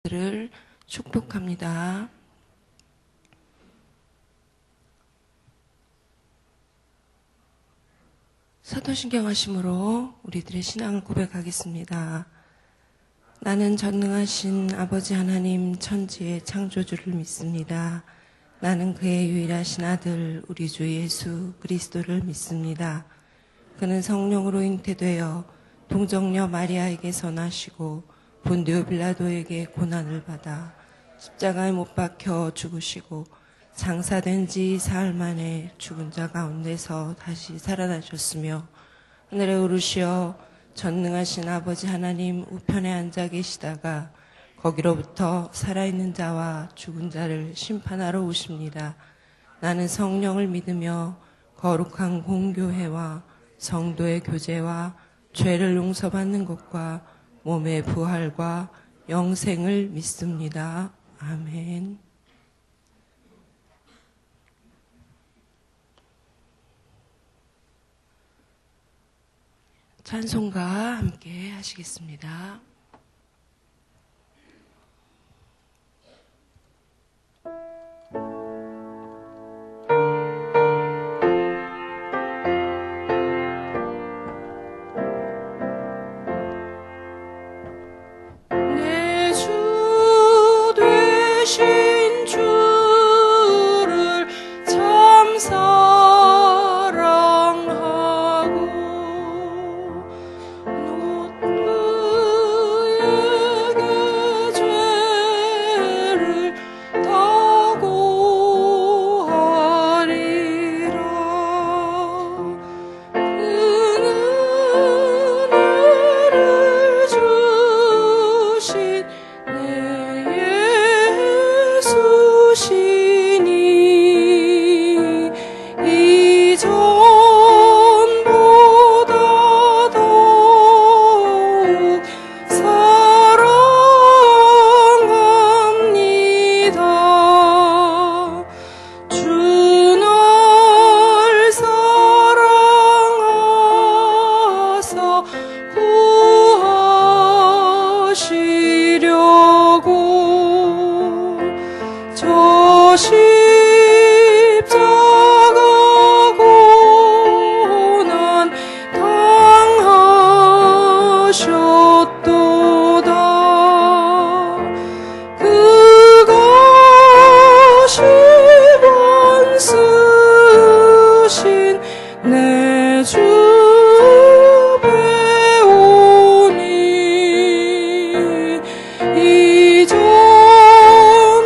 를 축복합니다. 사도신경 하심으로 우리들의 신앙을 고백하겠습니다. 나는 전능하신 아버지 하나님 천지의 창조주를 믿습니다. 나는 그의 유일하신 아들 우리 주 예수 그리스도를 믿습니다. 그는 성령으로 잉태되어 동정녀 마리아에게서 나시고 본디오 빌라도에게 고난을 받아 십자가에 못 박혀 죽으시고 장사된 지 사흘 만에 죽은 자 가운데서 다시 살아나셨으며 하늘에 오르시어 전능하신 아버지 하나님 우편에 앉아 계시다가 거기로부터 살아있는 자와 죽은 자를 심판하러 오십니다. 나는 성령을 믿으며 거룩한 공교회와 성도의 교제와 죄를 용서받는 것과 몸의 부활과 영생을 믿습니다. 아멘. 찬송가 함께 하시겠습니다.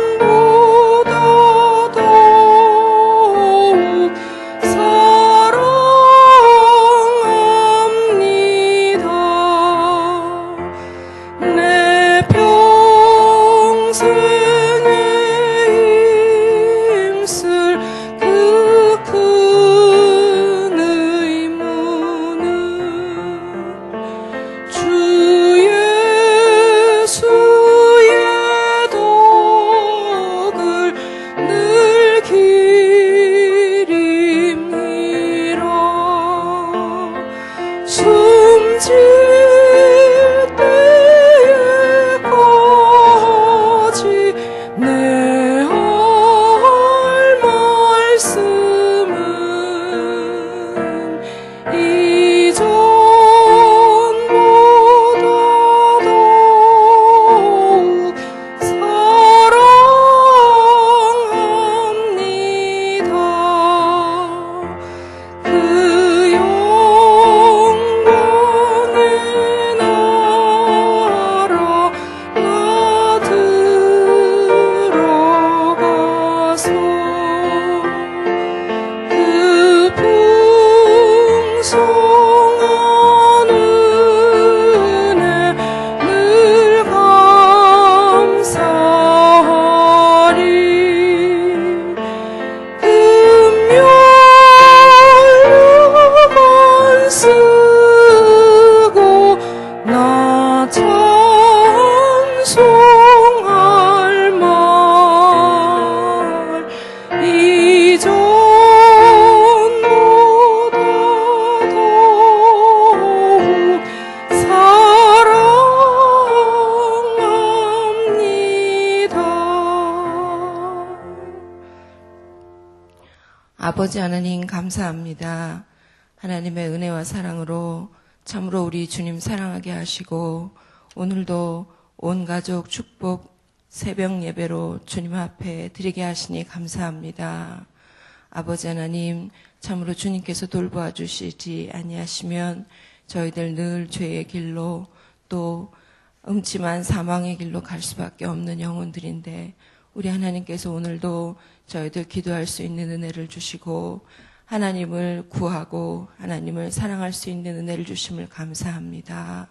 이전보다 아버지 하나님 감사합니다. 하나님의 은혜와 사랑으로 참으로 우리 주님 사랑하게 하시고 오늘도 온 가족 축복 새벽 예배로 주님 앞에 드리게 하시니 감사합니다. 아버지 하나님 참으로 주님께서 돌보아 주시지 아니하시면 저희들 늘 죄의 길로 또 음침한 사망의 길로 갈 수밖에 없는 영혼들인데 우리 하나님께서 오늘도 저희들 기도할 수 있는 은혜를 주시고 하나님을 구하고 하나님을 사랑할 수 있는 은혜를 주심을 감사합니다.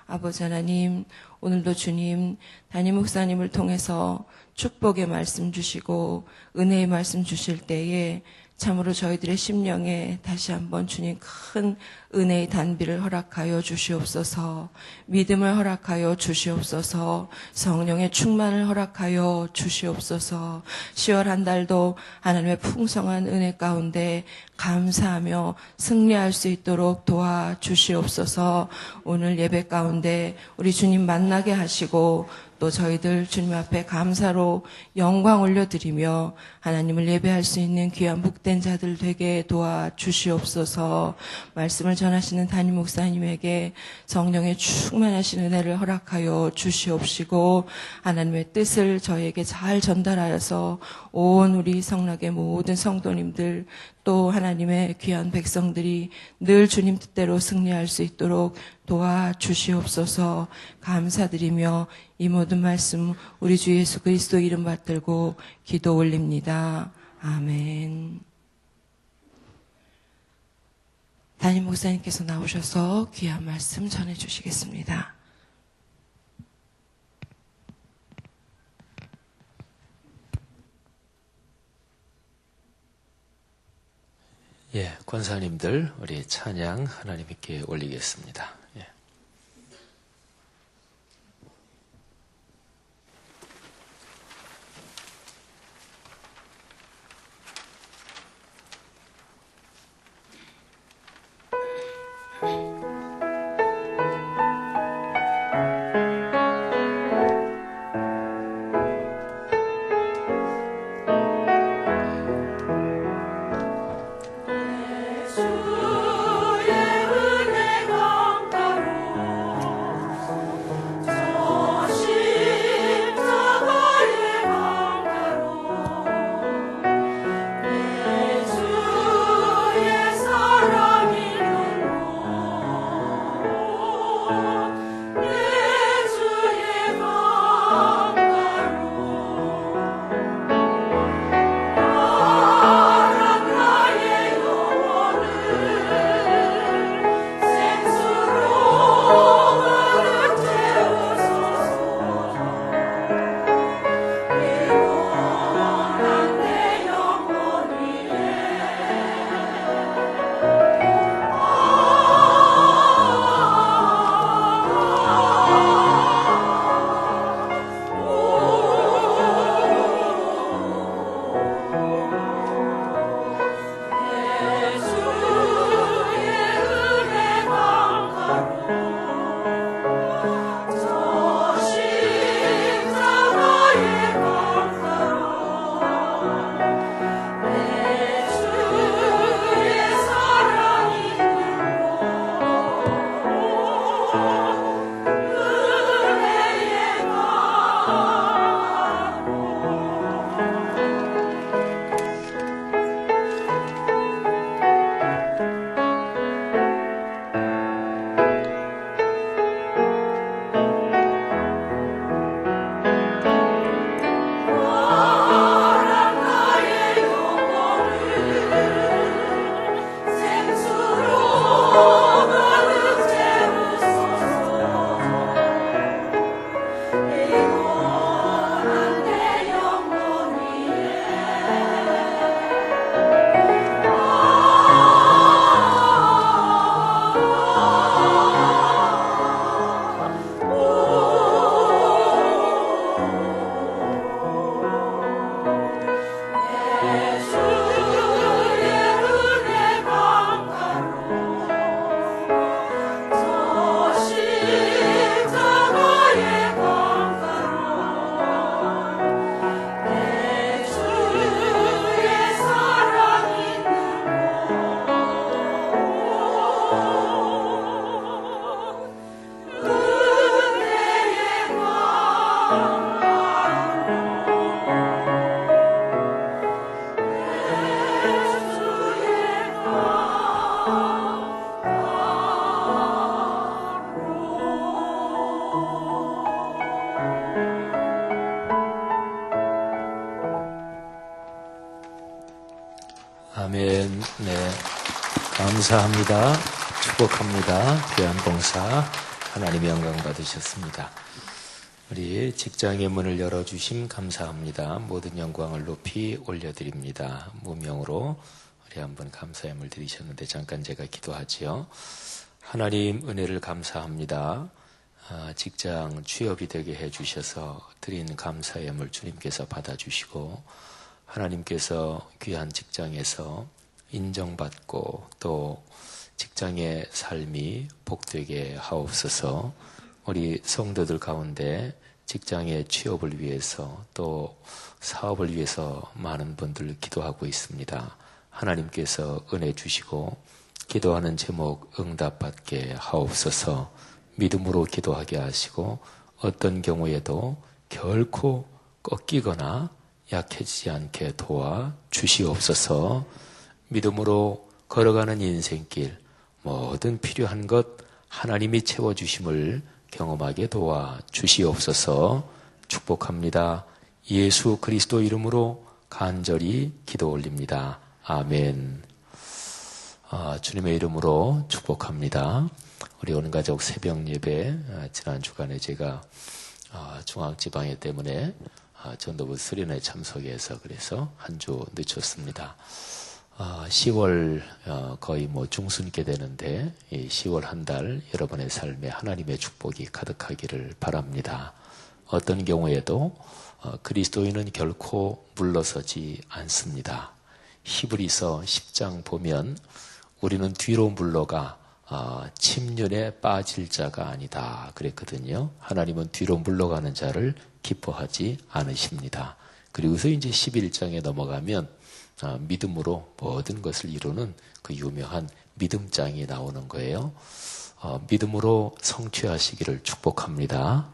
아버지 하나님, 오늘도 주님, 담임 목사님을 통해서 축복의 말씀 주시고 은혜의 말씀 주실 때에 참으로 저희들의 심령에 다시 한번 주님 큰 은혜의 단비를 허락하여 주시옵소서, 믿음을 허락하여 주시옵소서, 성령의 충만을 허락하여 주시옵소서. 10월 한 달도 하나님의 풍성한 은혜 가운데 감사하며 승리할 수 있도록 도와주시옵소서. 오늘 예배 가운데 우리 주님 만나게 하시고 또 저희들 주님 앞에 감사로 영광 올려드리며 하나님을 예배할 수 있는 귀한 복된 자들 되게 도와주시옵소서. 말씀을 전하시는 담임 목사님에게 성령의 충만하신 은혜를 허락하여 주시옵시고 하나님의 뜻을 저에게 잘 전달하여서 온 우리 성락의 모든 성도님들 또 하나님의 귀한 백성들이 늘 주님 뜻대로 승리할 수 있도록 도와주시옵소서. 감사드리며 이 모든 말씀 우리 주 예수 그리스도 이름 받들고 기도 올립니다. 아멘. 담임 목사님께서 나오셔서 귀한 말씀 전해주시겠습니다. 예, 권사님들 우리 찬양 하나님께 올리겠습니다. 예. 주의 은혜가 아멘. 네. 감사합니다. 축복합니다. 귀한 봉사 하나님의 영광 받으셨습니다. 우리 직장의 문을 열어주심 감사합니다. 모든 영광을 높이 올려드립니다. 무명으로 우리 한번 감사의 물 드리셨는데 잠깐 제가 기도하지요. 하나님 은혜를 감사합니다. 직장 취업이 되게 해주셔서 드린 감사의 물 주님께서 받아주시고 하나님께서 귀한 직장에서 인정받고 또 직장의 삶이 복되게 하옵소서. 우리 성도들 가운데 직장의 취업을 위해서 또 사업을 위해서 많은 분들 기도하고 있습니다. 하나님께서 은혜 주시고 기도하는 제목 응답받게 하옵소서. 믿음으로 기도하게 하시고 어떤 경우에도 결코 꺾이거나 약해지지 않게 도와 주시옵소서. 믿음으로 걸어가는 인생길 모든 필요한 것 하나님이 채워주심을 경험하게 도와 주시옵소서. 축복합니다. 예수 그리스도 이름으로 간절히 기도 올립니다. 아멘. 주님의 이름으로 축복합니다. 우리 온 가족 새벽 예배 지난 주간에 제가 중앙지방회 때문에 전도부 수련회 참석해서 그래서 한 주 늦췄습니다. 10월 거의 중순께 되는데 이 10월 한 달 여러분의 삶에 하나님의 축복이 가득하기를 바랍니다. 어떤 경우에도 그리스도인은 결코 물러서지 않습니다. 히브리서 10장 보면 우리는 뒤로 물러가 침륜에 빠질 자가 아니다 그랬거든요. 하나님은 뒤로 물러가는 자를 기뻐하지 않으십니다. 그리고서 이제 11장에 넘어가면 믿음으로 모든 것을 이루는 그 유명한 믿음장이 나오는 거예요. 믿음으로 성취하시기를 축복합니다.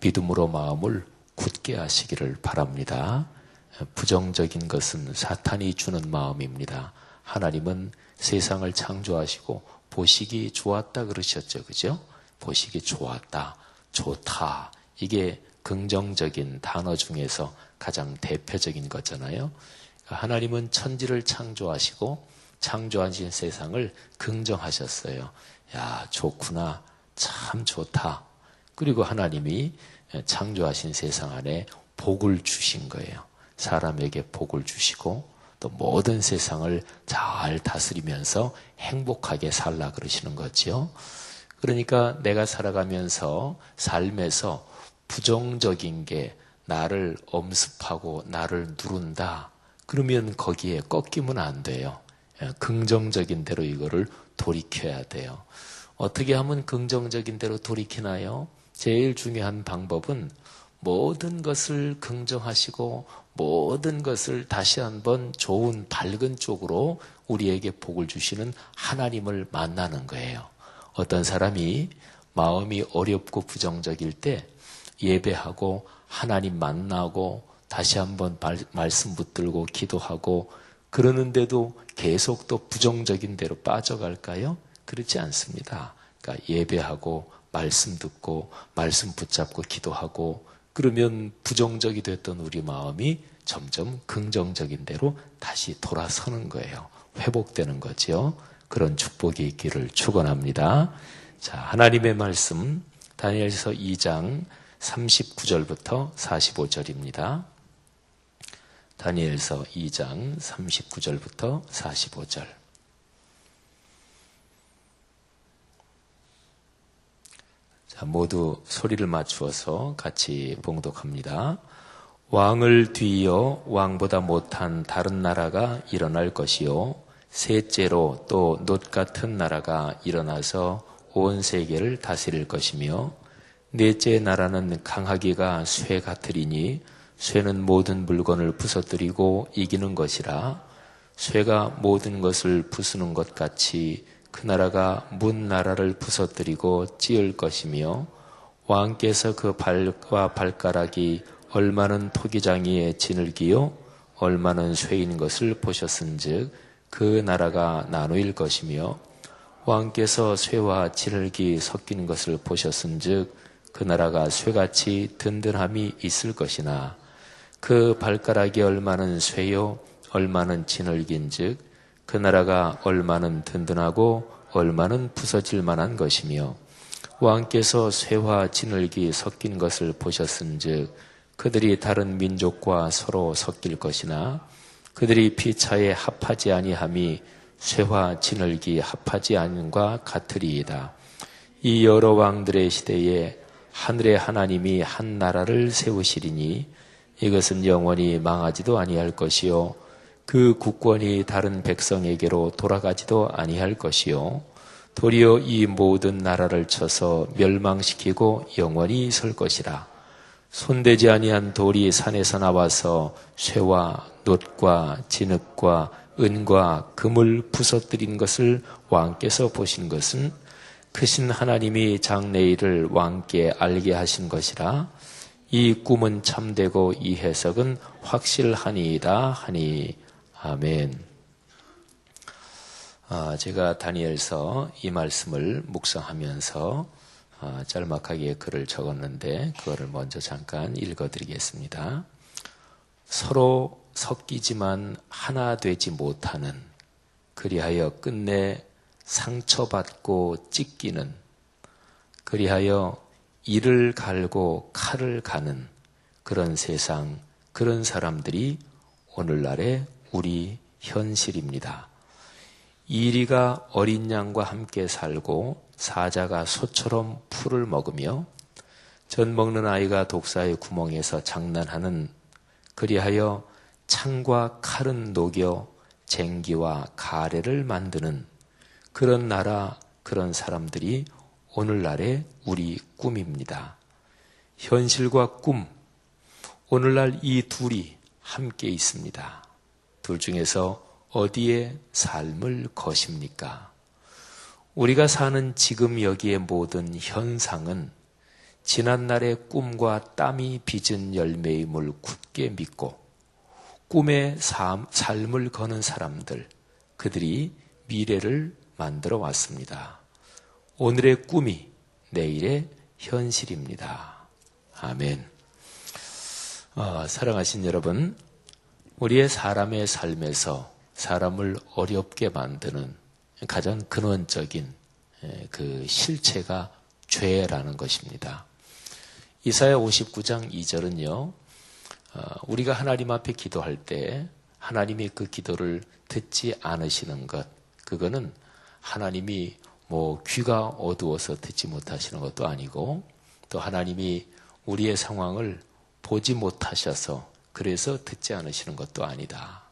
믿음으로 마음을 굳게 하시기를 바랍니다. 부정적인 것은 사탄이 주는 마음입니다. 하나님은 세상을 창조하시고 보시기 좋았다 그러셨죠. 그죠? 보시기 좋았다, 좋다. 이게 긍정적인 단어 중에서 가장 대표적인 거잖아요. 하나님은 천지를 창조하시고 창조하신 세상을 긍정하셨어요. 야, 좋구나. 참 좋다. 그리고 하나님이 창조하신 세상 안에 복을 주신 거예요. 사람에게 복을 주시고 또 모든 세상을 잘 다스리면서 행복하게 살라 그러시는 거지요. 그러니까 내가 살아가면서 삶에서 부정적인 게 나를 엄습하고 나를 누른다. 그러면 거기에 꺾이면 안 돼요. 긍정적인 대로 이거를 돌이켜야 돼요. 어떻게 하면 긍정적인 대로 돌이키나요? 제일 중요한 방법은 모든 것을 긍정하시고 모든 것을 다시 한번 좋은 밝은 쪽으로 우리에게 복을 주시는 하나님을 만나는 거예요. 어떤 사람이 마음이 어렵고 부정적일 때 예배하고 하나님 만나고 다시 한번 말씀 붙들고 기도하고 그러는데도 계속 또 부정적인 대로 빠져갈까요? 그렇지 않습니다. 그러니까 예배하고 말씀 듣고 말씀 붙잡고 기도하고 그러면 부정적이 됐던 우리 마음이 점점 긍정적인 대로 다시 돌아서는 거예요. 회복되는 거죠. 그런 축복이 있기를 축원합니다. 자, 하나님의 말씀 다니엘서 2장 39절부터 45절입니다. 다니엘서 2장 39절부터 45절. 자, 모두 소리를 맞추어서 같이 봉독합니다. 왕을 뒤이어 왕보다 못한 다른 나라가 일어날 것이요. 셋째로 또 놋 같은 나라가 일어나서 온 세계를 다스릴 것이며 넷째 나라는 강하기가 쇠 같으리니 쇠는 모든 물건을 부서뜨리고 이기는 것이라 쇠가 모든 것을 부수는 것 같이 그 나라가 문 나라를 부서뜨리고 찌을 것이며 왕께서 그 발과 발가락이 얼마는 토기장이의 지늘기요 얼마는 쇠인 것을 보셨은즉 그 나라가 나누일 것이며 왕께서 쇠와 지늘기 섞이는 것을 보셨은즉 그 나라가 쇠같이 든든함이 있을 것이나 그 발가락이 얼마는 쇠요 얼마는 지늘기인즉 그 나라가 얼마는 든든하고 얼마는 부서질 만한 것이며 왕께서 쇠와 진흙이 섞인 것을 보셨은즉 그들이 다른 민족과 서로 섞일 것이나 그들이 피차에 합하지 아니함이 쇠와 진흙이 합하지 않음과 같으리이다. 이 여러 왕들의 시대에 하늘의 하나님이 한 나라를 세우시리니 이것은 영원히 망하지도 아니할 것이요 그 국권이 다른 백성에게로 돌아가지도 아니할 것이요 도리어 이 모든 나라를 쳐서 멸망시키고 영원히 설 것이라. 손대지 아니한 돌이 산에서 나와서 쇠와 놋과 진흙과 은과 금을 부서뜨린 것을 왕께서 보신 것은 크신 하나님이 장래일을 왕께 알게 하신 것이라. 이 꿈은 참되고 이 해석은 확실하니이다 하니. 아멘. 제가 다니엘서 이 말씀을 묵상하면서 짤막하게 글을 적었는데 그거를 먼저 잠깐 읽어드리겠습니다. 서로 섞이지만 하나 되지 못하는, 그리하여 끝내 상처받고 찢기는, 그리하여 이를 갈고 칼을 가는 그런 세상, 그런 사람들이 오늘날의 우리 현실입니다. 이리가 어린 양과 함께 살고 사자가 소처럼 풀을 먹으며 젖 먹는 아이가 독사의 구멍에서 장난하는, 그리하여 창과 칼은 녹여 쟁기와 가래를 만드는 그런 나라, 그런 사람들이 오늘날의 우리 꿈입니다. 현실과 꿈, 오늘날 이 둘이 함께 있습니다. 둘 중에서 어디에 삶을 거십니까? 우리가 사는 지금 여기의 모든 현상은 지난날의 꿈과 땀이 빚은 열매임을 굳게 믿고 꿈의 삶을 거는 사람들, 그들이 미래를 만들어 왔습니다. 오늘의 꿈이 내일의 현실입니다. 아멘. 사랑하신 여러분, 우리의 사람의 삶에서 사람을 어렵게 만드는 가장 근원적인 그 실체가 죄라는 것입니다. 이사야 59장 2절은요, 우리가 하나님 앞에 기도할 때 하나님이 그 기도를 듣지 않으시는 것, 그거는 하나님이 귀가 어두워서 듣지 못하시는 것도 아니고, 또 하나님이 우리의 상황을 보지 못하셔서 그래서 듣지 않으시는 것도 아니다.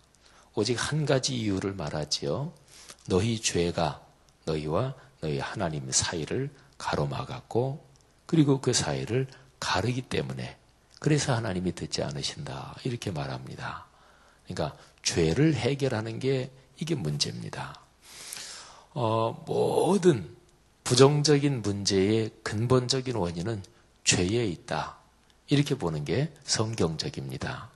오직 한 가지 이유를 말하지요. 너희 죄가 너희와 너희 하나님 사이를 가로막았고, 그리고 그 사이를 가르기 때문에 그래서 하나님이 듣지 않으신다, 이렇게 말합니다. 그러니까 죄를 해결하는 게 이게 문제입니다. 모든 부정적인 문제의 근본적인 원인은 죄에 있다, 이렇게 보는 게 성경적입니다.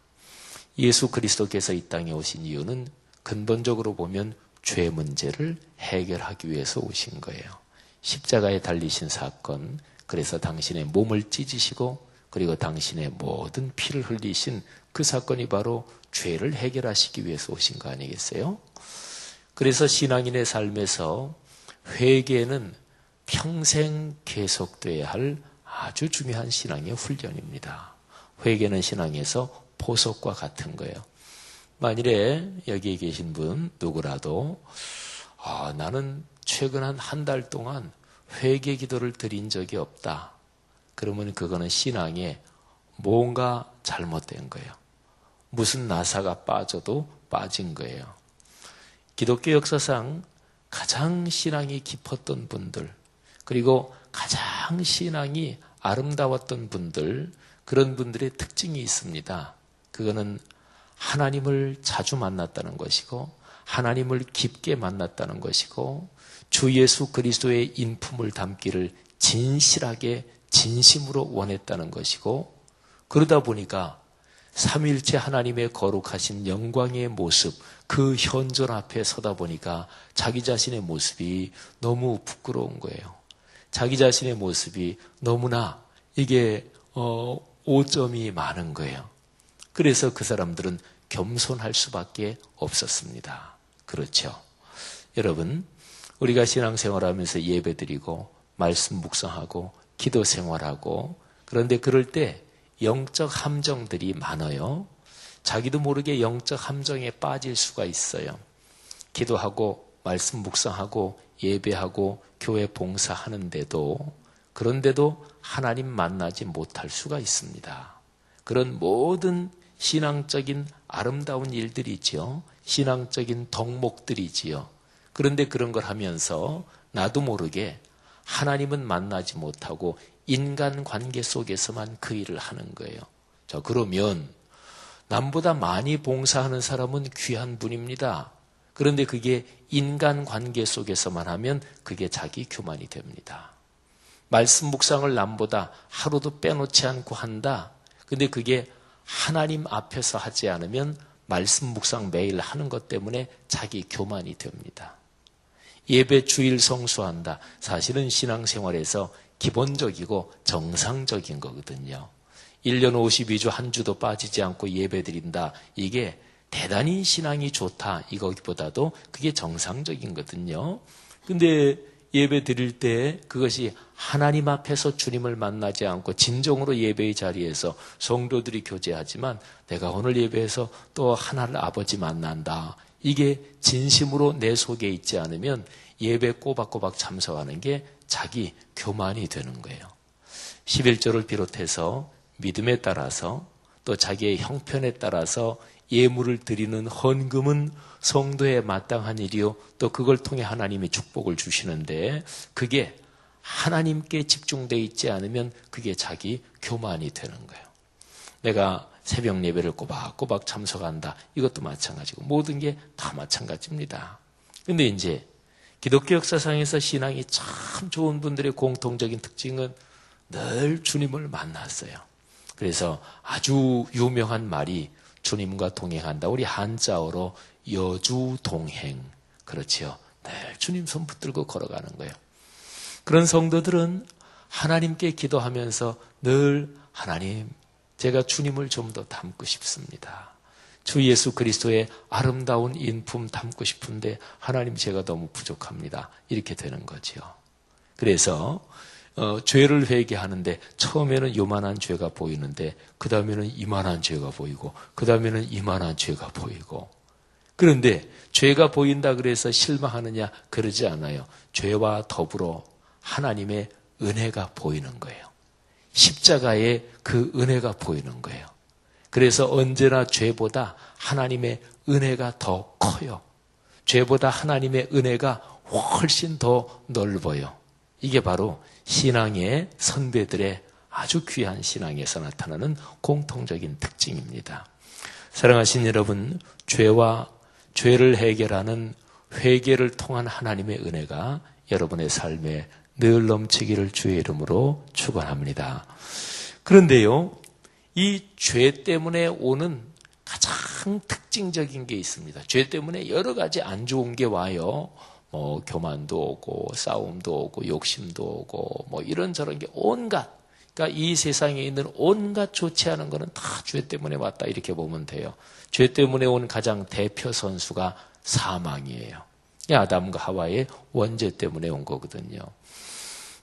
예수 그리스도께서 이 땅에 오신 이유는 근본적으로 보면 죄 문제를 해결하기 위해서 오신 거예요. 십자가에 달리신 사건, 그래서 당신의 몸을 찢으시고 그리고 당신의 모든 피를 흘리신 그 사건이 바로 죄를 해결하시기 위해서 오신 거 아니겠어요? 그래서 신앙인의 삶에서 회개는 평생 계속돼야 할 아주 중요한 신앙의 훈련입니다. 회개는 신앙에서 보석과 같은 거예요. 만일에 여기에 계신 분 누구라도 나는 최근 한 달 동안 회개 기도를 드린 적이 없다, 그러면 그거는 신앙에 뭔가 잘못된 거예요. 무슨 나사가 빠져도 빠진 거예요. 기독교 역사상 가장 신앙이 깊었던 분들, 그리고 가장 신앙이 아름다웠던 분들, 그런 분들의 특징이 있습니다. 그거는 하나님을 자주 만났다는 것이고, 하나님을 깊게 만났다는 것이고, 주 예수 그리스도의 인품을 담기를 진실하게 진심으로 원했다는 것이고, 그러다 보니까 삼위일체 하나님의 거룩하신 영광의 모습, 그 현존 앞에 서다 보니까 자기 자신의 모습이 너무 부끄러운 거예요. 자기 자신의 모습이 너무나 이게 오점이 많은 거예요. 그래서 그 사람들은 겸손할 수밖에 없었습니다. 그렇죠. 여러분, 우리가 신앙생활하면서 예배드리고 말씀 묵상하고 기도 생활하고 그런데 그럴 때 영적 함정들이 많아요. 자기도 모르게 영적 함정에 빠질 수가 있어요. 기도하고 말씀 묵상하고 예배하고 교회 봉사하는데도 그런데도 하나님 만나지 못할 수가 있습니다. 그런 모든 신앙적인 아름다운 일들이지요. 신앙적인 덕목들이지요. 그런데 그런 걸 하면서 나도 모르게 하나님은 만나지 못하고 인간관계 속에서만 그 일을 하는 거예요. 자, 그러면 남보다 많이 봉사하는 사람은 귀한 분입니다. 그런데 그게 인간관계 속에서만 하면 그게 자기 교만이 됩니다. 말씀 묵상을 남보다 하루도 빼놓지 않고 한다. 근데 그게 하나님 앞에서 하지 않으면 말씀 묵상 매일 하는 것 때문에 자기 교만이 됩니다. 예배 주일 성수한다. 사실은 신앙생활에서 기본적이고 정상적인 거거든요. 1년 52주 한 주도 빠지지 않고 예배 드린다. 이게 대단히 신앙이 좋다. 이거보다도 그게 정상적인 거거든요. 근데 예배 드릴 때 그것이 하나님 앞에서 주님을 만나지 않고 진정으로 예배의 자리에서 성도들이 교제하지만 내가 오늘 예배에서 또 하나님 아버지 만난다. 이게 진심으로 내 속에 있지 않으면 예배 꼬박꼬박 참석하는 게 자기 교만이 되는 거예요. 11조를 비롯해서 믿음에 따라서 또 자기의 형편에 따라서 예물을 드리는 헌금은 성도에 마땅한 일이요. 또 그걸 통해 하나님이 축복을 주시는데 그게 하나님께 집중되어 있지 않으면 그게 자기 교만이 되는 거예요. 내가 새벽 예배를 꼬박꼬박 참석한다. 이것도 마찬가지고 모든 게 다 마찬가지입니다. 근데 이제 기독교 역사상에서 신앙이 참 좋은 분들의 공통적인 특징은 늘 주님을 만났어요. 그래서 아주 유명한 말이 주님과 동행한다. 우리 한자어로 여주동행. 그렇지요. 늘 주님 손 붙들고 걸어가는 거예요. 그런 성도들은 하나님께 기도하면서 늘 하나님, 제가 주님을 좀 더 닮고 싶습니다. 주 예수 그리스도의 아름다운 인품 담고 싶은데 하나님 제가 너무 부족합니다. 이렇게 되는 거죠. 그래서 죄를 회개하는데 처음에는 요만한 죄가 보이는데 그 다음에는 이만한 죄가 보이고 그 다음에는 이만한 죄가 보이고 그런데 죄가 보인다 그래서 실망하느냐? 그러지 않아요. 죄와 더불어 하나님의 은혜가 보이는 거예요. 십자가의 그 은혜가 보이는 거예요. 그래서 언제나 죄보다 하나님의 은혜가 더 커요. 죄보다 하나님의 은혜가 훨씬 더 넓어요. 이게 바로 신앙의 선배들의 아주 귀한 신앙에서 나타나는 공통적인 특징입니다. 사랑하신 여러분, 죄를 해결하는 회개를 통한 하나님의 은혜가 여러분의 삶에 늘 넘치기를 주의 이름으로 축원합니다. 그런데요, 이 죄 때문에 오는 가장 특징적인 게 있습니다. 죄 때문에 여러 가지 안 좋은 게 와요. 교만도 오고 싸움도 오고 욕심도 오고 이런저런 게 온갖, 그러니까 이 세상에 있는 온갖 좋지 않은 거는 다 죄 때문에 왔다 이렇게 보면 돼요. 죄 때문에 온 가장 대표 선수가 사망이에요. 아담과 하와의 원죄 때문에 온 거거든요.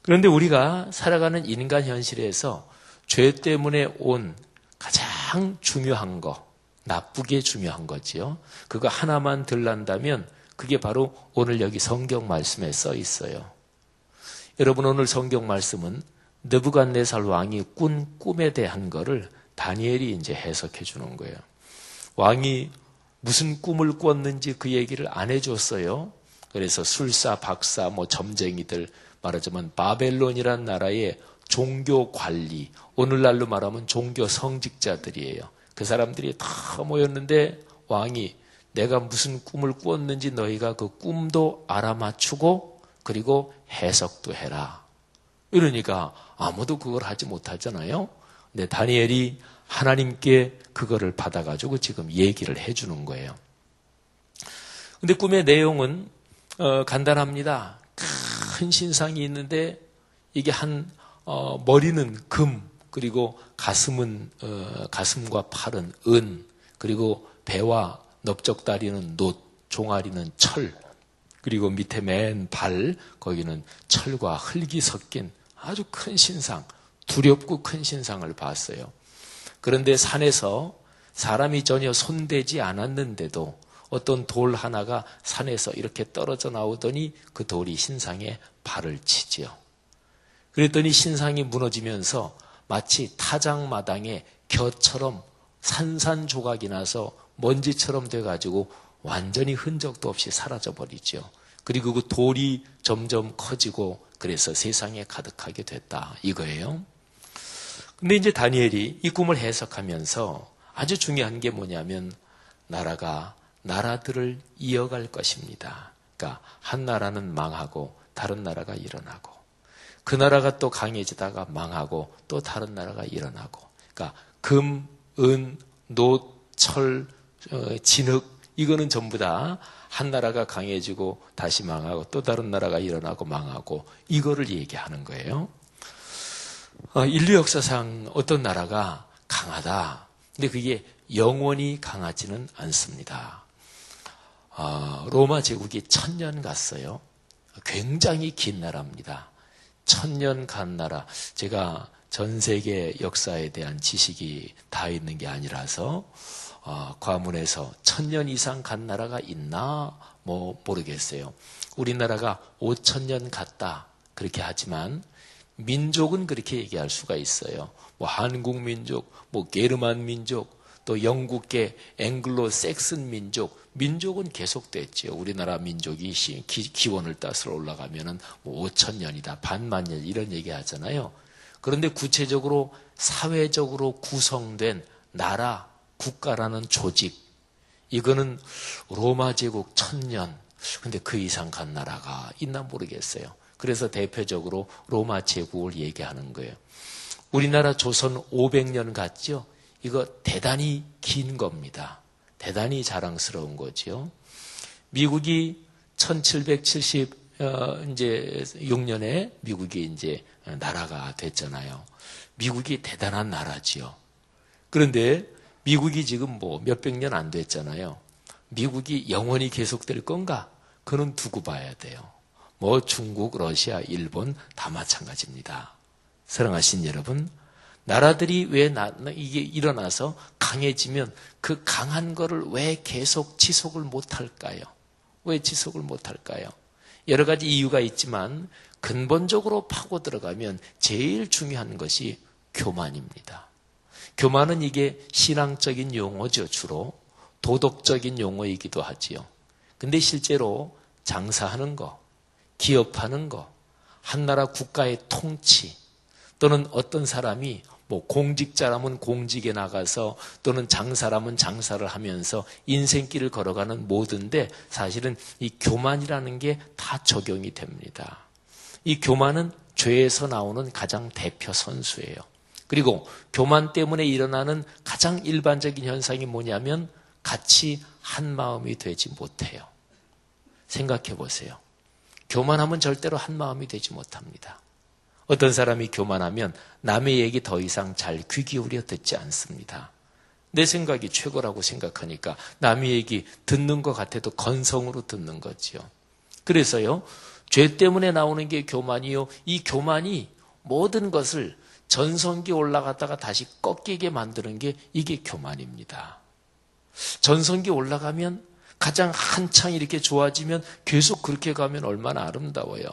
그런데 우리가 살아가는 인간 현실에서 죄 때문에 온 가장 중요한 거, 나쁘게 중요한 거지요. 그거 하나만 들란다면 그게 바로 오늘 여기 성경 말씀에 써 있어요. 여러분, 오늘 성경 말씀은 느부갓네살 왕이 꾼 꿈에 대한 거를 다니엘이 이제 해석해 주는 거예요. 왕이 무슨 꿈을 꿨는지 그 얘기를 안 해줬어요. 그래서 술사, 박사, 점쟁이들, 말하자면 바벨론이란 나라의 종교 관리, 오늘날로 말하면 종교 성직자들이에요. 그 사람들이 다 모였는데 왕이 내가 무슨 꿈을 꾸었는지 너희가 그 꿈도 알아맞추고 그리고 해석도 해라. 이러니까 아무도 그걸 하지 못하잖아요. 근데 다니엘이 하나님께 그거를 받아가지고 지금 얘기를 해주는 거예요. 근데 꿈의 내용은 간단합니다. 큰 신상이 있는데 이게 머리는 금, 그리고 가슴과 팔은 은, 그리고 배와 넓적다리는 놋, 종아리는 철. 그리고 밑에 맨 발, 거기는 철과 흙이 섞인 아주 큰 신상, 두렵고 큰 신상을 봤어요. 그런데 산에서 사람이 전혀 손대지 않았는데도 어떤 돌 하나가 산에서 이렇게 떨어져 나오더니 그 돌이 신상에 발을 치지요. 그랬더니 신상이 무너지면서 마치 타작마당에 겨처럼 산산조각이 나서 먼지처럼 돼가지고 완전히 흔적도 없이 사라져버리죠. 그리고 그 돌이 점점 커지고 그래서 세상에 가득하게 됐다 이거예요. 근데 이제 다니엘이 이 꿈을 해석하면서 아주 중요한 게 뭐냐면 나라가 나라들을 이어갈 것입니다. 그러니까 한 나라는 망하고 다른 나라가 일어나고 그 나라가 또 강해지다가 망하고 또 다른 나라가 일어나고 그러니까 금, 은, 노, 철, 진흙 이거는 전부 다 한 나라가 강해지고 다시 망하고 또 다른 나라가 일어나고 망하고 이거를 얘기하는 거예요. 인류 역사상 어떤 나라가 강하다. 근데 그게 영원히 강하지는 않습니다. 로마 제국이 1000년 갔어요. 굉장히 긴 나라입니다. 1000년 간 나라. 제가 전 세계 역사에 대한 지식이 다 있는 게 아니라서 과문에서 1000년 이상 간 나라가 있나 모르겠어요. 우리나라가 5000년 갔다 그렇게 하지만 민족은 그렇게 얘기할 수가 있어요. 한국 민족, 게르만 민족, 또 영국계 앵글로 섹슨 민족, 민족은 계속됐죠. 우리나라 민족이 기원을 따서 올라가면은 5000년이다, 반만년 이런 얘기 하잖아요. 그런데 구체적으로 사회적으로 구성된 나라, 국가라는 조직, 이거는 로마 제국 1000년, 근데 그 이상 간 나라가 있나 모르겠어요. 그래서 대표적으로 로마 제국을 얘기하는 거예요. 우리나라 조선 500년 갔죠? 이거 대단히 긴 겁니다. 대단히 자랑스러운 거죠. 미국이 1776년에 미국이 이제 나라가 됐잖아요. 미국이 대단한 나라지요. 그런데 미국이 지금 몇백 년 안 됐잖아요. 미국이 영원히 계속될 건가? 그는 두고 봐야 돼요. 중국, 러시아, 일본 다 마찬가지입니다. 사랑하신 여러분, 나라들이 왜 이게 일어나서 강해지면 그 강한 거를 왜 계속 지속을 못할까요? 왜 지속을 못할까요? 여러 가지 이유가 있지만 근본적으로 파고 들어가면 제일 중요한 것이 교만입니다. 교만은 이게 신앙적인 용어죠. 주로 도덕적인 용어이기도 하지요. 근데 실제로 장사하는 거, 기업하는 거, 한 나라 국가의 통치, 또는 어떤 사람이 공직자라면 공직에 나가서 또는 장사라면 장사를 하면서 인생길을 걸어가는 모든데 사실은 이 교만이라는 게 다 적용이 됩니다. 이 교만은 죄에서 나오는 가장 대표 선수예요. 그리고 교만 때문에 일어나는 가장 일반적인 현상이 뭐냐면 같이 한 마음이 되지 못해요. 생각해 보세요. 교만하면 절대로 한 마음이 되지 못합니다. 어떤 사람이 교만하면 남의 얘기 더 이상 잘 귀 기울여 듣지 않습니다. 내 생각이 최고라고 생각하니까 남의 얘기 듣는 것 같아도 건성으로 듣는 거지요. 그래서요, 죄 때문에 나오는 게 교만이요. 이 교만이 모든 것을 전성기 올라갔다가 다시 꺾이게 만드는 게 이게 교만입니다. 전성기 올라가면 가장 한창 이렇게 좋아지면 계속 그렇게 가면 얼마나 아름다워요.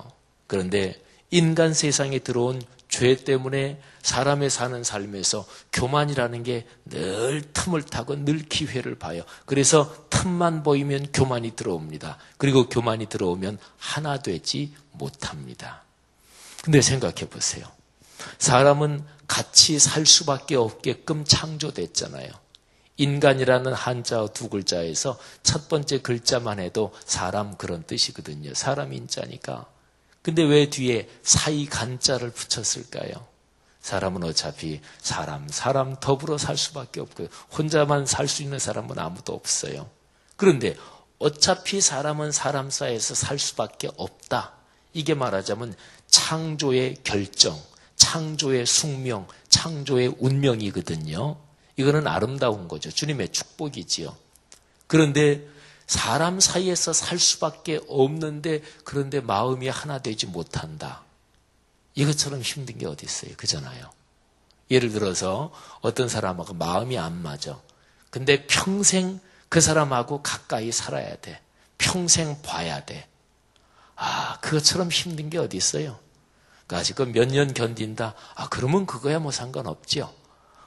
그런데 인간 세상에 들어온 죄 때문에 사람의 사는 삶에서 교만이라는 게 늘 틈을 타고 늘 기회를 봐요. 그래서 틈만 보이면 교만이 들어옵니다. 그리고 교만이 들어오면 하나 되지 못합니다. 근데 생각해 보세요. 사람은 같이 살 수밖에 없게끔 창조됐잖아요. 인간이라는 한자 두 글자에서 첫 번째 글자만 해도 사람 그런 뜻이거든요. 사람 인자니까. 근데 왜 뒤에 사이 간자를 붙였을까요? 사람은 어차피 사람 더불어 살 수밖에 없고요. 혼자만 살 수 있는 사람은 아무도 없어요. 그런데 어차피 사람은 사람 사이에서 살 수밖에 없다. 이게 말하자면 창조의 결정, 창조의 숙명, 창조의 운명이거든요. 이거는 아름다운 거죠. 주님의 축복이지요. 그런데 사람 사이에서 살 수밖에 없는데 그런데 마음이 하나 되지 못한다. 이것처럼 힘든 게 어디 있어요? 그잖아요. 예를 들어서 어떤 사람하고 마음이 안 맞아. 근데 평생 그 사람하고 가까이 살아야 돼. 평생 봐야 돼. 그것처럼 힘든 게 어디 있어요? 그러니까 지금 몇 년 견딘다. 그러면 그거야 뭐 상관없죠.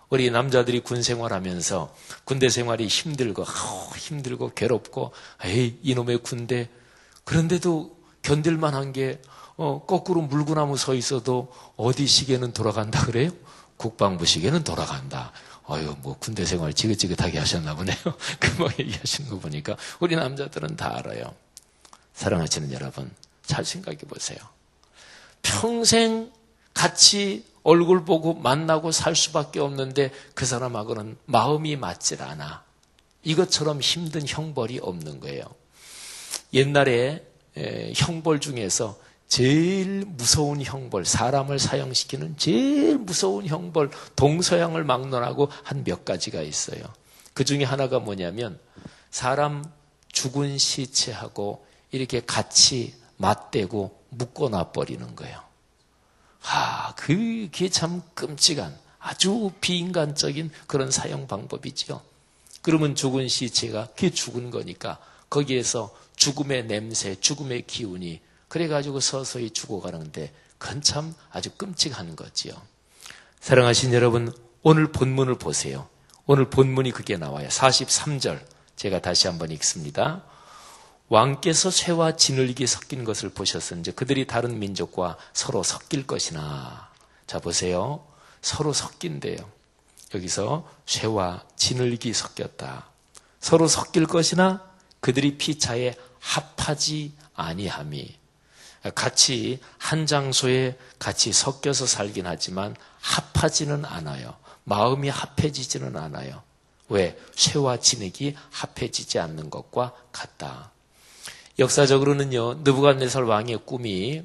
우리 남자들이 군 생활하면서 군대 생활이 힘들고 괴롭고 에이 이놈의 군대. 그런데도 견딜 만한 게 거꾸로 물구나무 서 있어도 어디 시계는 돌아간다 그래요? 국방부 시계는 돌아간다. 뭐 군대 생활 지긋지긋하게 하셨나 보네요. 그 뭐 얘기하시는 거 보니까 우리 남자들은 다 알아요. 사랑하시는 여러분, 잘 생각해 보세요. 평생 같이 얼굴 보고 만나고 살 수밖에 없는데 그 사람하고는 마음이 맞질 않아. 이것처럼 힘든 형벌이 없는 거예요. 옛날에 형벌 중에서 제일 무서운 형벌, 사람을 사형시키는 제일 무서운 형벌, 동서양을 막론하고 한 몇 가지가 있어요. 그 중에 하나가 뭐냐면 사람 죽은 시체하고 이렇게 같이 맞대고 묶어놔 버리는 거예요. 그게 참 끔찍한 아주 비인간적인 그런 사형 방법이죠. 그러면 죽은 시체가 그게 죽은 거니까 거기에서 죽음의 냄새, 죽음의 기운이 그래가지고 서서히 죽어가는데 그건 참 아주 끔찍한 거지요. 사랑하신 여러분, 오늘 본문을 보세요. 오늘 본문이 그게 나와요. 43절 제가 다시 한번 읽습니다. 왕께서 쇠와 진흙이 섞인 것을 보셨은지 그들이 다른 민족과 서로 섞일 것이나. 자 보세요. 서로 섞인대요. 여기서 쇠와 진흙이 섞였다. 서로 섞일 것이나 그들이 피차에 합하지 아니함이. 같이 한 장소에 같이 섞여서 살긴 하지만 합하지는 않아요. 마음이 합해지지는 않아요. 왜? 쇠와 진흙이 합해지지 않는 것과 같다. 역사적으로는요, 느부갓네살 왕의 꿈이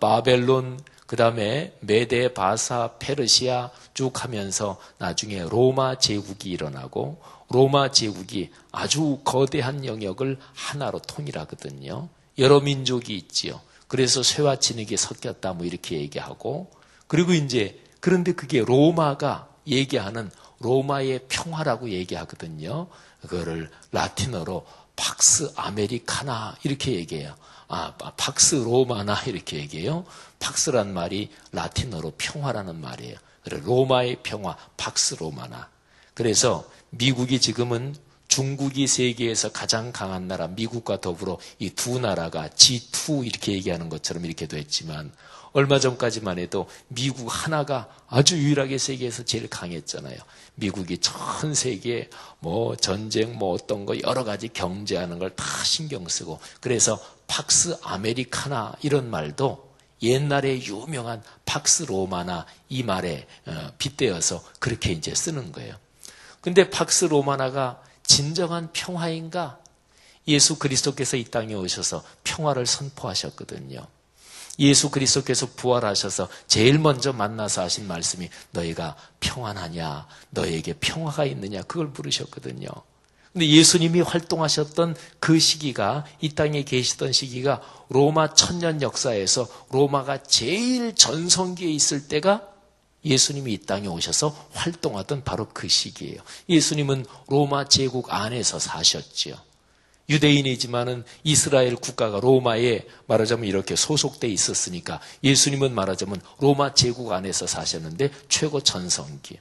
바벨론, 그 다음에 메데, 바사, 페르시아 쭉 하면서 나중에 로마 제국이 일어나고 로마 제국이 아주 거대한 영역을 하나로 통일하거든요. 여러 민족이 있지요. 그래서 쇠와 진흙이 섞였다 뭐 이렇게 얘기하고, 그리고 이제 그런데 그게 로마가 얘기하는 로마의 평화라고 얘기하거든요. 그거를 라틴어로 팍스 아메리카나 이렇게 얘기해요. 팍스 로마나 이렇게 얘기해요. 팍스란 말이 라틴어로 평화라는 말이에요. 그래서 로마의 평화, 팍스 로마나. 그래서 미국이 지금은 중국이 세계에서 가장 강한 나라, 미국과 더불어 이 두 나라가 G2 이렇게 얘기하는 것처럼 이렇게 됐지만 얼마 전까지만 해도 미국 하나가 아주 유일하게 세계에서 제일 강했잖아요. 미국이 전 세계 뭐 전쟁 뭐 어떤 거 여러 가지 경제하는 걸 다 신경 쓰고, 그래서 팍스 아메리카나 이런 말도 옛날에 유명한 팍스 로마나 이 말에 빗대어서 그렇게 이제 쓰는 거예요. 근데 팍스 로마나가 진정한 평화인가? 예수 그리스도께서 이 땅에 오셔서 평화를 선포하셨거든요. 예수 그리스도께서 부활하셔서 제일 먼저 만나서 하신 말씀이 너희가 평안하냐, 너희에게 평화가 있느냐, 그걸 물으셨거든요. 근데 예수님이 활동하셨던 그 시기가, 이 땅에 계시던 시기가 로마 천년 역사에서 로마가 제일 전성기에 있을 때가 예수님이 이 땅에 오셔서 활동하던 바로 그 시기예요. 예수님은 로마 제국 안에서 사셨지요. 유대인이지만은 이스라엘 국가가 로마에 말하자면 이렇게 소속돼 있었으니까 예수님은 말하자면 로마 제국 안에서 사셨는데 최고 전성기.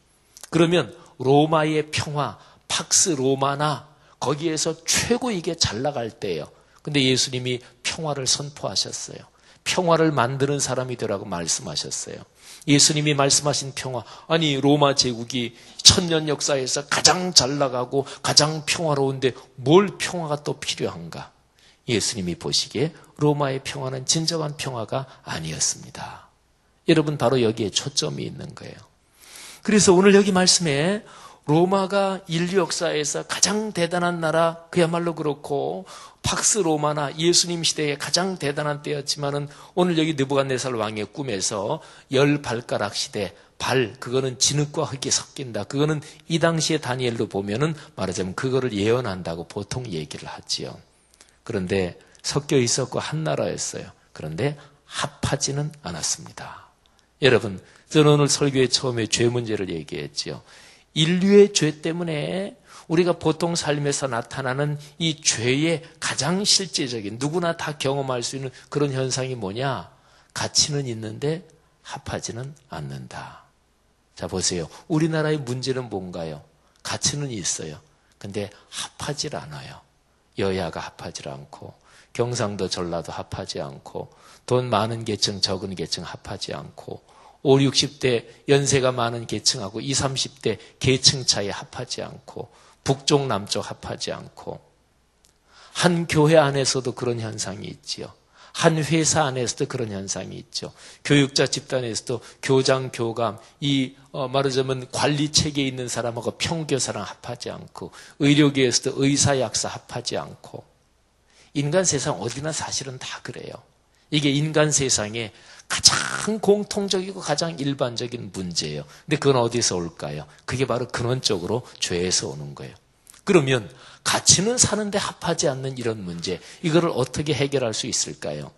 그러면 로마의 평화, 팍스 로마나 거기에서 최고 이게 잘 나갈 때예요. 근데 예수님이 평화를 선포하셨어요. 평화를 만드는 사람이 되라고 말씀하셨어요. 예수님이 말씀하신 평화, 아니 로마 제국이 천년 역사에서 가장 잘 나가고 가장 평화로운데 뭘 평화가 또 필요한가? 예수님이 보시기에 로마의 평화는 진정한 평화가 아니었습니다. 여러분, 바로 여기에 초점이 있는 거예요. 그래서 오늘 여기 말씀에 로마가 인류 역사에서 가장 대단한 나라, 그야말로 그렇고 팍스 로마나 예수님 시대에 가장 대단한 때였지만은 오늘 여기 느부갓네살 왕의 꿈에서 10발가락 시대, 그거는 진흙과 흙이 섞인다. 그거는 이 당시에 다니엘로 보면은 말하자면 그거를 예언한다고 보통 얘기를 하지요. 그런데 섞여 있었고 한 나라였어요. 그런데 합하지는 않았습니다. 여러분, 저는 오늘 설교의 처음에 죄 문제를 얘기했지요. 인류의 죄 때문에 우리가 보통 삶에서 나타나는 이 죄의 가장 실제적인, 누구나 다 경험할 수 있는 그런 현상이 뭐냐? 가치는 있는데 합하지는 않는다. 자, 보세요. 우리나라의 문제는 뭔가요? 가치는 있어요. 근데 합하질 않아요. 여야가 합하지 않고, 경상도 전라도 합하지 않고, 돈 많은 계층 적은 계층 합하지 않고, 5, 60대 연세가 많은 계층하고 20, 30대 계층 차이 합하지 않고, 북쪽 남쪽 합하지 않고, 한 교회 안에서도 그런 현상이 있지요. 한 회사 안에서도 그런 현상이 있죠. 교육자 집단에서도 교장, 교감, 말하자면 관리 체계에 있는 사람하고 평교사랑 합하지 않고, 의료계에서도 의사, 약사 합하지 않고, 인간 세상 어디나 사실은 다 그래요. 이게 인간 세상의 가장 공통적이고 가장 일반적인 문제예요. 근데 그건 어디서 올까요? 그게 바로 근원적으로 죄에서 오는 거예요. 그러면 가치는 사는데 합하지 않는 이런 문제, 이거를 어떻게 해결할 수 있을까요?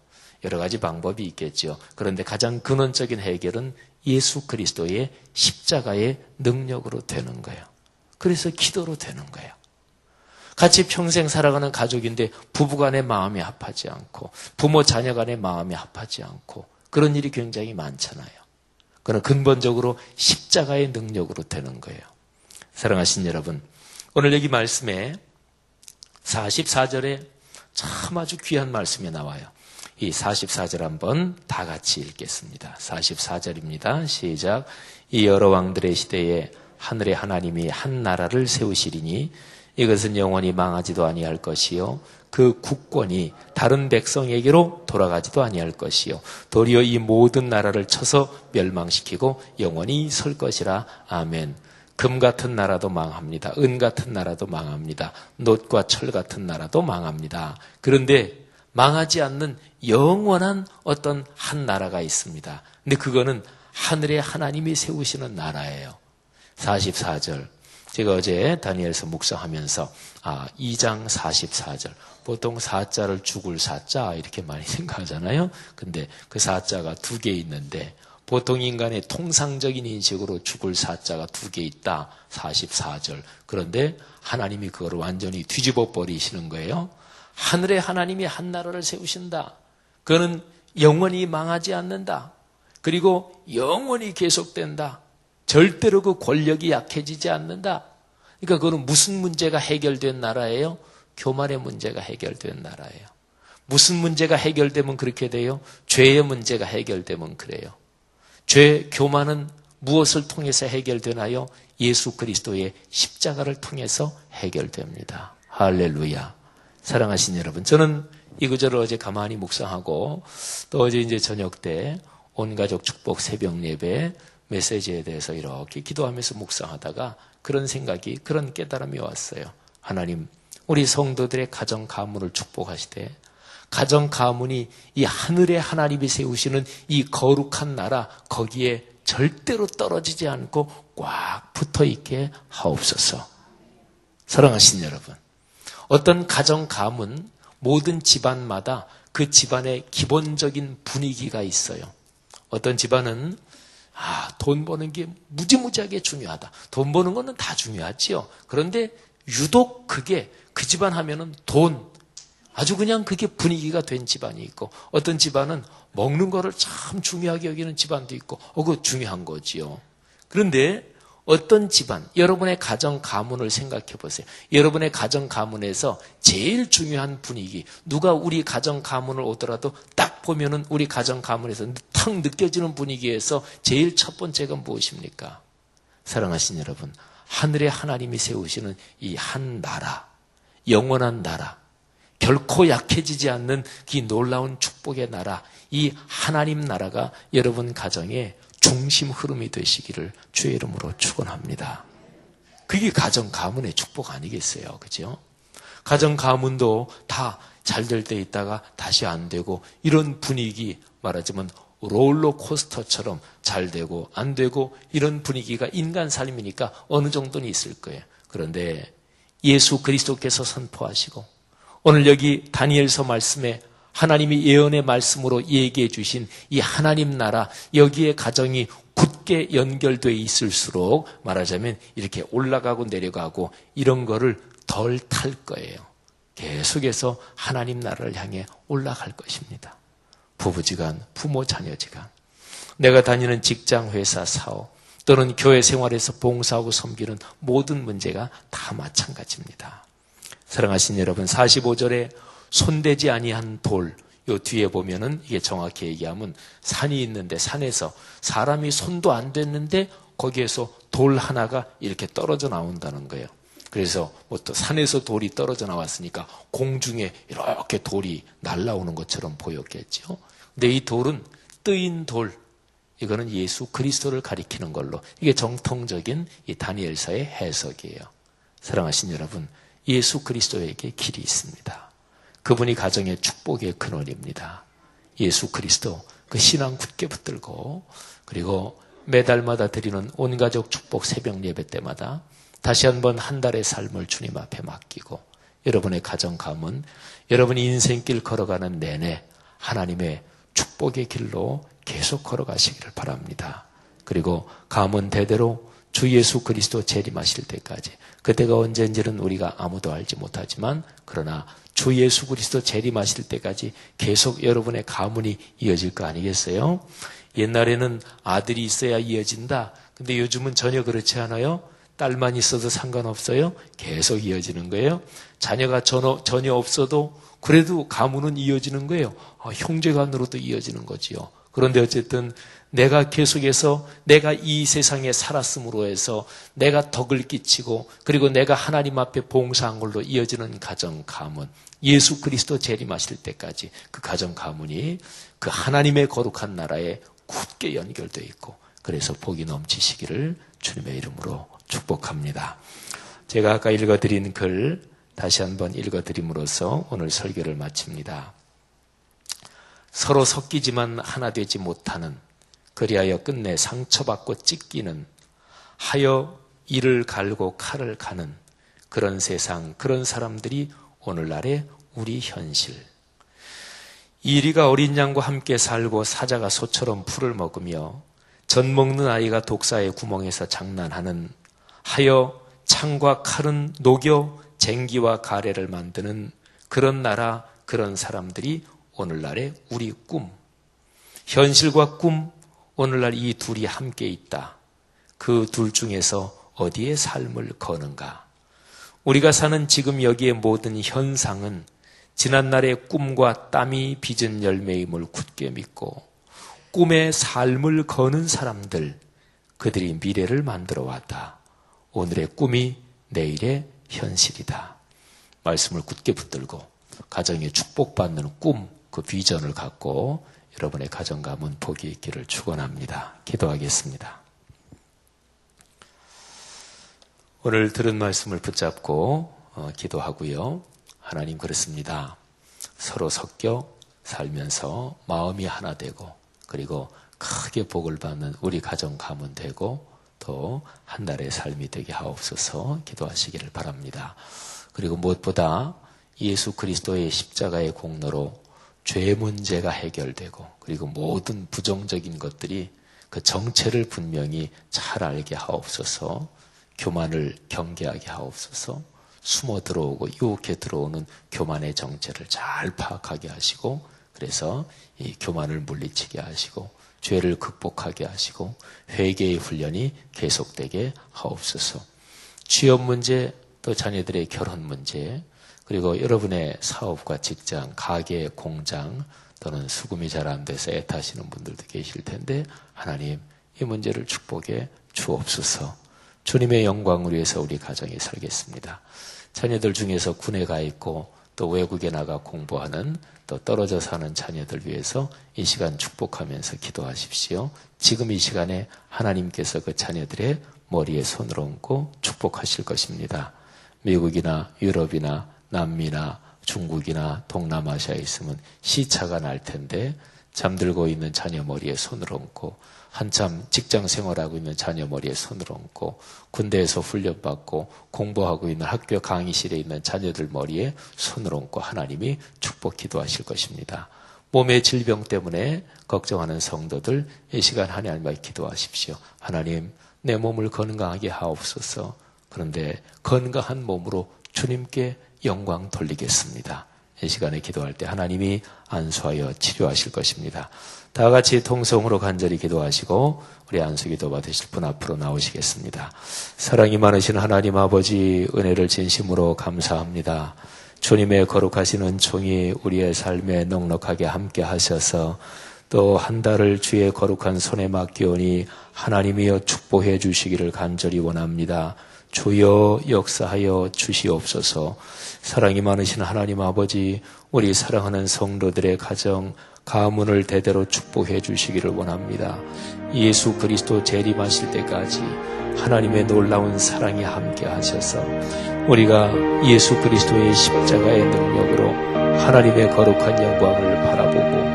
여러 가지 방법이 있겠죠. 그런데 가장 근원적인 해결은 예수 그리스도의 십자가의 능력으로 되는 거예요. 그래서 기도로 되는 거예요. 같이 평생 살아가는 가족인데 부부간의 마음이 합하지 않고, 부모 자녀 간의 마음이 합하지 않고, 그런 일이 굉장히 많잖아요. 그러나 근본적으로 십자가의 능력으로 되는 거예요. 사랑하신 여러분, 오늘 여기 말씀에 44절에 참 아주 귀한 말씀이 나와요. 이 44절 한번 다 같이 읽겠습니다. 44절입니다. 시작. 이 여러 왕들의 시대에 하늘의 하나님이 한 나라를 세우시리니 이것은 영원히 망하지도 아니할 것이요 그 국권이 다른 백성에게로 돌아가지도 아니할 것이요 도리어 이 모든 나라를 쳐서 멸망시키고 영원히 설 것이라. 아멘. 금 같은 나라도 망합니다. 은 같은 나라도 망합니다. 놋과 철 같은 나라도 망합니다. 그런데 망하지 않는 영원한 어떤 한 나라가 있습니다. 근데 그거는 하늘의 하나님이 세우시는 나라예요. 44절. 제가 어제 다니엘서 묵상하면서 2장 44절. 보통 사자를 죽을 사자 이렇게 많이 생각하잖아요. 근데 그 사자가 두 개 있는데 보통 인간의 통상적인 인식으로 죽을 사자가 두 개 있다. 44절. 그런데 하나님이 그걸 완전히 뒤집어 버리시는 거예요. 하늘의 하나님이 한 나라를 세우신다. 그거는 영원히 망하지 않는다. 그리고 영원히 계속된다. 절대로 그 권력이 약해지지 않는다. 그러니까 그거는 무슨 문제가 해결된 나라예요? 교만의 문제가 해결된 나라예요. 무슨 문제가 해결되면 그렇게 돼요? 죄의 문제가 해결되면 그래요. 죄, 교만은 무엇을 통해서 해결되나요? 예수 그리스도의 십자가를 통해서 해결됩니다. 할렐루야. 사랑하신 여러분, 저는 이 구절을 어제 가만히 묵상하고 또 어제 이제 저녁 때 온가족 축복 새벽 예배 메시지에 대해서 이렇게 기도하면서 묵상하다가 그런 생각이, 그런 깨달음이 왔어요. 하나님, 우리 성도들의 가정 가문을 축복하시되 가정 가문이 이 하늘의 하나님이 세우시는 이 거룩한 나라, 거기에 절대로 떨어지지 않고 꽉 붙어있게 하옵소서. 사랑하신 여러분, 어떤 가정 가문, 모든 집안마다 그 집안의 기본적인 분위기가 있어요. 어떤 집안은 돈 버는 게 무지무지하게 중요하다. 돈 버는 거는 다 중요하지요. 그런데 유독 그게 그 집안 하면은 돈, 아주 그냥 그게 분위기가 된 집안이 있고, 어떤 집안은 먹는 거를 참 중요하게 여기는 집안도 있고, 그거 중요한 거지요. 그런데 어떤 집안, 여러분의 가정 가문을 생각해 보세요. 여러분의 가정 가문에서 제일 중요한 분위기, 누가 우리 가정 가문을 오더라도 딱 보면은 우리 가정 가문에서 탁 느껴지는 분위기에서 제일 첫 번째가 무엇입니까? 사랑하신 여러분, 하늘의 하나님이 세우시는 이 한 나라, 영원한 나라, 결코 약해지지 않는 이 놀라운 축복의 나라, 이 하나님 나라가 여러분 가정의 중심 흐름이 되시기를 주의 이름으로 축원합니다. 그게 가정 가문의 축복 아니겠어요? 그죠? 가정 가문도 다 잘 될 때 있다가 다시 안 되고 이런 분위기, 말하자면 롤러코스터처럼 잘 되고 안 되고 이런 분위기가 인간 삶이니까 어느 정도는 있을 거예요. 그런데 예수 그리스도께서 선포하시고 오늘 여기 다니엘서 말씀에 하나님이 예언의 말씀으로 얘기해 주신 이 하나님 나라, 여기에 가정이 굳게 연결되어 있을수록 말하자면 이렇게 올라가고 내려가고 이런 거를 덜 탈 거예요. 계속해서 하나님 나라를 향해 올라갈 것입니다. 부부지간, 부모 자녀지간, 내가 다니는 직장, 회사, 사업 또는 교회 생활에서 봉사하고 섬기는 모든 문제가 다 마찬가지입니다. 사랑하신 여러분, 45절에 손대지 아니한 돌, 요 뒤에 보면은 이게 정확히 얘기하면 산이 있는데 산에서 사람이 손도 안 댔는데 거기에서 돌 하나가 이렇게 떨어져 나온다는 거예요. 그래서 뭐 또 산에서 돌이 떨어져 나왔으니까 공중에 이렇게 돌이 날아오는 것처럼 보였겠죠. 근데 이 돌은 뜨인 돌, 이거는 예수 그리스도를 가리키는 걸로 이게 정통적인 이 다니엘서의 해석이에요. 사랑하신 여러분, 예수 그리스도에게 길이 있습니다. 그분이 가정의 축복의 근원입니다. 예수 그리스도, 그 신앙 굳게 붙들고 그리고 매달마다 드리는 온가족 축복 새벽 예배 때마다 다시 한번 한 달의 삶을 주님 앞에 맡기고 여러분의 가정 가문, 여러분이 인생길 걸어가는 내내 하나님의 축복의 길로 계속 걸어가시기를 바랍니다. 그리고 가문 대대로 주 예수 그리스도 재림하실 때까지, 그때가 언제인지는 우리가 아무도 알지 못하지만 그러나 주 예수 그리스도 재림하실 때까지 계속 여러분의 가문이 이어질 거 아니겠어요? 옛날에는 아들이 있어야 이어진다. 근데 요즘은 전혀 그렇지 않아요. 딸만 있어도 상관없어요. 계속 이어지는 거예요. 자녀가 전혀 없어도 그래도 가문은 이어지는 거예요. 형제간으로도 이어지는 거지요. 그런데 어쨌든 내가 계속해서 내가 이 세상에 살았음으로 해서 내가 덕을 끼치고 그리고 내가 하나님 앞에 봉사한 걸로 이어지는 가정 가문, 예수 그리스도 재림하실 때까지 그 가정 가문이 그 하나님의 거룩한 나라에 굳게 연결되어 있고 그래서 복이 넘치시기를 주님의 이름으로 축복합니다. 제가 아까 읽어드린 글 다시 한번 읽어드림으로써 오늘 설교를 마칩니다. 서로 섞이지만 하나 되지 못하는, 그리하여 끝내 상처받고 찢기는, 하여 이를 갈고 칼을 가는 그런 세상, 그런 사람들이 오늘날의 우리 현실. 이리가 어린 양과 함께 살고 사자가 소처럼 풀을 먹으며 젖 먹는 아이가 독사의 구멍에서 장난하는, 하여 창과 칼은 녹여 쟁기와 가래를 만드는 그런 나라, 그런 사람들이 오늘날의 우리 꿈. 현실과 꿈, 오늘날 이 둘이 함께 있다. 그 둘 중에서 어디에 삶을 거는가? 우리가 사는 지금 여기의 모든 현상은 지난날의 꿈과 땀이 빚은 열매임을 굳게 믿고 꿈의 삶을 거는 사람들, 그들이 미래를 만들어 왔다. 오늘의 꿈이 내일의 현실이다. 말씀을 굳게 붙들고 가정에 축복받는 꿈, 그 비전을 갖고 여러분의 가정 가문 복이 있기를 축원합니다. 기도하겠습니다. 오늘 들은 말씀을 붙잡고 기도하고요. 하나님, 그렇습니다. 서로 섞여 살면서 마음이 하나 되고 그리고 크게 복을 받는 우리 가정 가문 되고 또 한 달의 삶이 되게 하옵소서 기도하시기를 바랍니다. 그리고 무엇보다 예수 그리스도의 십자가의 공로로 죄 문제가 해결되고 그리고 모든 부정적인 것들이 그 정체를 분명히 잘 알게 하옵소서, 교만을 경계하게 하옵소서, 숨어 들어오고 유혹해 들어오는 교만의 정체를 잘 파악하게 하시고 그래서 이 교만을 물리치게 하시고 죄를 극복하게 하시고 회개의 훈련이 계속되게 하옵소서. 취업 문제, 또 자녀들의 결혼 문제, 그리고 여러분의 사업과 직장, 가게, 공장 또는 수금이 잘 안 돼서 애타시는 분들도 계실 텐데 하나님, 이 문제를 축복해 주옵소서. 주님의 영광을 위해서 우리 가정이 살겠습니다. 자녀들 중에서 군에 가 있고 또 외국에 나가 공부하는 또 떨어져 사는 자녀들 위해서 이 시간 축복하면서 기도하십시오. 지금 이 시간에 하나님께서 그 자녀들의 머리에 손을 얹고 축복하실 것입니다. 미국이나 유럽이나 남미나 중국이나 동남아시아에 있으면 시차가 날 텐데 잠들고 있는 자녀 머리에 손을 얹고 한참 직장 생활하고 있는 자녀 머리에 손을 얹고 군대에서 훈련받고 공부하고 있는 학교 강의실에 있는 자녀들 머리에 손을 얹고 하나님이 축복 기도하실 것입니다. 몸의 질병 때문에 걱정하는 성도들 이 시간 하나님 앞에 기도하십시오. 하나님 내 몸을 건강하게 하옵소서. 그런데 건강한 몸으로 주님께 영광 돌리겠습니다. 이 시간에 기도할 때 하나님이 안수하여 치료하실 것입니다. 다 같이 통성으로 간절히 기도하시고 우리 안수기도 받으실 분 앞으로 나오시겠습니다. 사랑이 많으신 하나님 아버지 은혜를 진심으로 감사합니다. 주님의 거룩하시는 종이 우리의 삶에 넉넉하게 함께 하셔서 또 한 달을 주의 거룩한 손에 맡기오니 하나님이여 축복해 주시기를 간절히 원합니다. 주여 역사하여 주시옵소서. 사랑이 많으신 하나님 아버지, 우리 사랑하는 성도들의 가정, 가문을 대대로 축복해 주시기를 원합니다. 예수 그리스도 재림하실 때까지 하나님의 놀라운 사랑이 함께 하셔서 우리가 예수 그리스도의 십자가의 능력으로 하나님의 거룩한 영광을 바라보고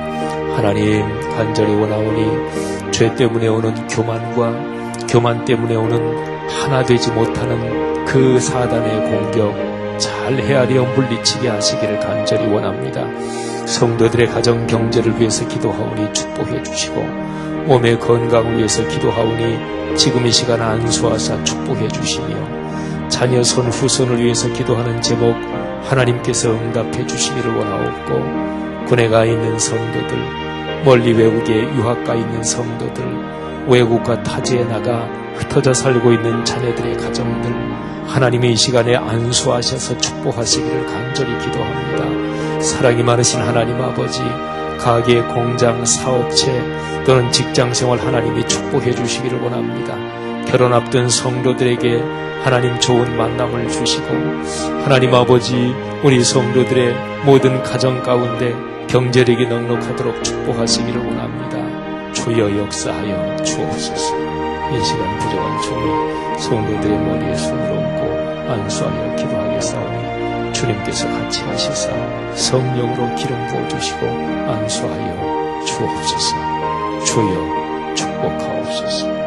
하나님 간절히 원하오니 죄 때문에 오는 교만과 교만 때문에 오는 하나 되지 못하는 그 사단의 공격 잘 헤아려 물리치게 하시기를 간절히 원합니다. 성도들의 가정 경제를 위해서 기도하오니 축복해 주시고 몸의 건강을 위해서 기도하오니 지금 이 시간 안수하사 축복해 주시며 자녀 손 후손을 위해서 기도하는 제목 하나님께서 응답해 주시기를 원하옵고 군에 가 있는 성도들, 멀리 외국에 유학 가 있는 성도들, 외국과 타지에 나가 흩어져 살고 있는 자녀들의 가정들 하나님의 이 시간에 안수하셔서 축복하시기를 간절히 기도합니다. 사랑이 많으신 하나님 아버지, 가게, 공장, 사업체 또는 직장생활 하나님이 축복해 주시기를 원합니다. 결혼 앞둔 성도들에게 하나님 좋은 만남을 주시고 하나님 아버지 우리 성도들의 모든 가정 가운데 경제력이 넉넉하도록 축복하시기를 원합니다. 주여 역사하여 주옵소서. 이 시간 부족한 종이 성도들의 머리에 손을 얹고 안수하여 기도하겠사오니 주님께서 같이 하시사 성령으로 기름 부어주시고 안수하여 주옵소서. 주여 축복하옵소서.